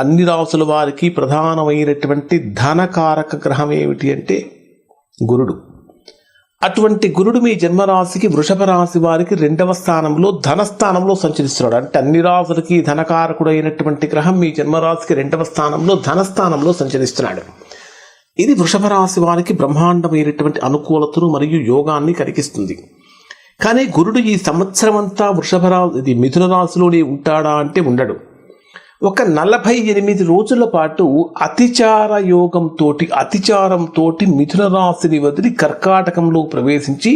అన్ని రాసుల వారికి ప్రధానమైనటువంటి ధనకారక గ్రహం ఏమిటి అంటే గురుడు. అటువంటి గురుడు మీ జన్మరాశికి వృషభ రాశి వారికి 2వ స్థానంలో ధనస్థానంలో సంచరిస్తున్నాడు. అంటే అన్ని రాశులకి ధనకారకుడైనటువంటి గ్రహం మీ జన్మరాశికి 2వ స్థానంలో ధనస్థానంలో సంచరిస్తున్నాడు. ఇది వృషభ రాశి వారికి బ్రహ్మాండమైనటువంటి అనుకూలతను మరియు యోగాన్ని కలిగిస్తుంది. కానీ గురుడు ఈ సంవత్సరం అంతా ఇది మిథున రాశిలోనే ఉంటాడా అంటే ఉండడు. ఒక 48 రోజుల పాటు అతిచారంతో మిథున రాశిని వదిలి కర్కాటకంలో ప్రవేశించి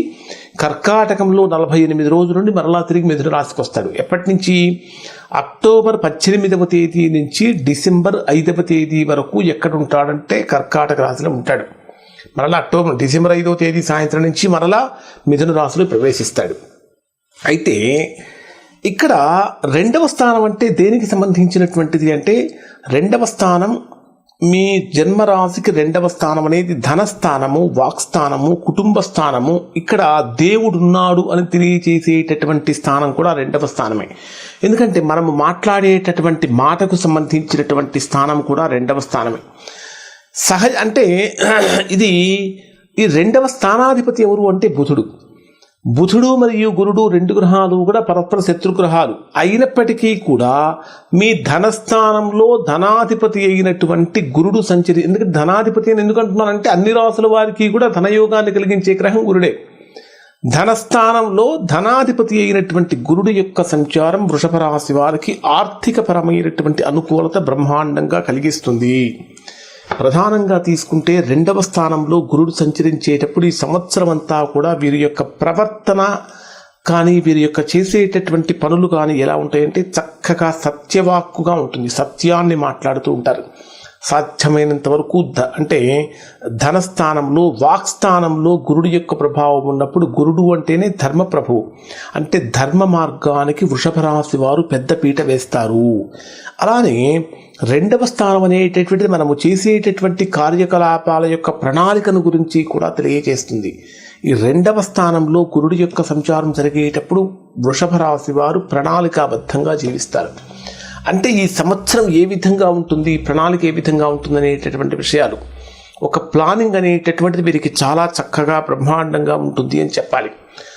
కర్కాటకంలో 48 రోజుల నుండి మరలా తిరిగి మిథున రాశికి వస్తాడు. ఎప్పటి నుంచి? అక్టోబర్ 18వ తేదీ నుంచి డిసెంబర్ 5వ తేదీ వరకు ఎక్కడ ఉంటాడంటే కర్కాటక రాశిలో ఉంటాడు. మరలా డిసెంబర్ 5వ తేదీ సాయంత్రం నుంచి మరలా మిథున రాశిలో ప్రవేశిస్తాడు. అయితే ఇక్కడ 2వ స్థానం అంటే దేనికి సంబంధించినటువంటిది అంటే 2వ స్థానం మీ జన్మరాశికి 2వ స్థానం అనేది ధనస్థానము, వాక్స్థానము, కుటుంబ స్థానము. ఇక్కడ దేవుడున్నాడు అని తెలియజేసేటటువంటి స్థానం కూడా 2వ స్థానమే. ఎందుకంటే మనము మాట్లాడేటటువంటి మాటకు సంబంధించినటువంటి స్థానం కూడా 2వ స్థానమే. అంటే ఇది ఈ 2వ స్థానాధిపతి ఎవరు అంటే బుధుడు మరియు గురుడు 2 గ్రహాలు కూడా పరస్పర శత్రుగ్రహాలు అయినప్పటికీ కూడా మీ ధనస్థానంలో ధనాధిపతి అయినటువంటి గురుడు ఎందుకంటే ధనాధిపతి అని ఎందుకు అంటున్నానంటే అన్ని రాసుల వారికి కూడా ధనయోగాన్ని కలిగించే గ్రహం గురుడే. ధనస్థానంలో ధనాధిపతి అయినటువంటి గురుడు యొక్క సంచారం వృషభ రాశి వారికి ఆర్థిక పరమైనటువంటి అనుకూలత బ్రహ్మాండంగా కలిగిస్తుంది. ప్రధానంగా తీసుకుంటే 2వ స్థానంలో గురుడు సంచరించేటప్పుడు ఈ సంవత్సరం అంతా కూడా వీరి యొక్క ప్రవర్తన కానీ వీరి యొక్క చేసేటటువంటి పనులు కానీ ఎలా ఉంటాయంటే చక్కగా సత్యవాక్కుగా ఉంటుంది. సత్యాన్ని మాట్లాడుతూ ఉంటారు. సాధ్యమైనంత వరకు అంటే ధనస్థానంలో వాక్స్థానంలో గురుడు యొక్క ప్రభావం ఉన్నప్పుడు గురుడు అంటేనే ధర్మప్రభువు. అంటే ధర్మ మార్గానికి వృషభ రాశి వారు పెద్ద పీట వేస్తారు. అలానే 2వ స్థానం అనేటటువంటిది మనము చేసేటటువంటి కార్యకలాపాల యొక్క ప్రణాళికను గురించి కూడా తెలియజేస్తుంది. ఈ 2వ స్థానంలో గురుడు యొక్క సంచారం జరిగేటప్పుడు వృషభ రాశి వారు ప్రణాళికాబద్ధంగా జీవిస్తారు. అంటే ఈ సంవత్సరం ఏ విధంగా ఉంటుంది, ప్రణాళిక ఏ విధంగా ఉంటుంది అనేటటువంటి విషయాలు, ఒక ప్లానింగ్ అనేటటువంటిది వీరికి చాలా చక్కగా బ్రహ్మాండంగా ఉంటుంది అని చెప్పాలి.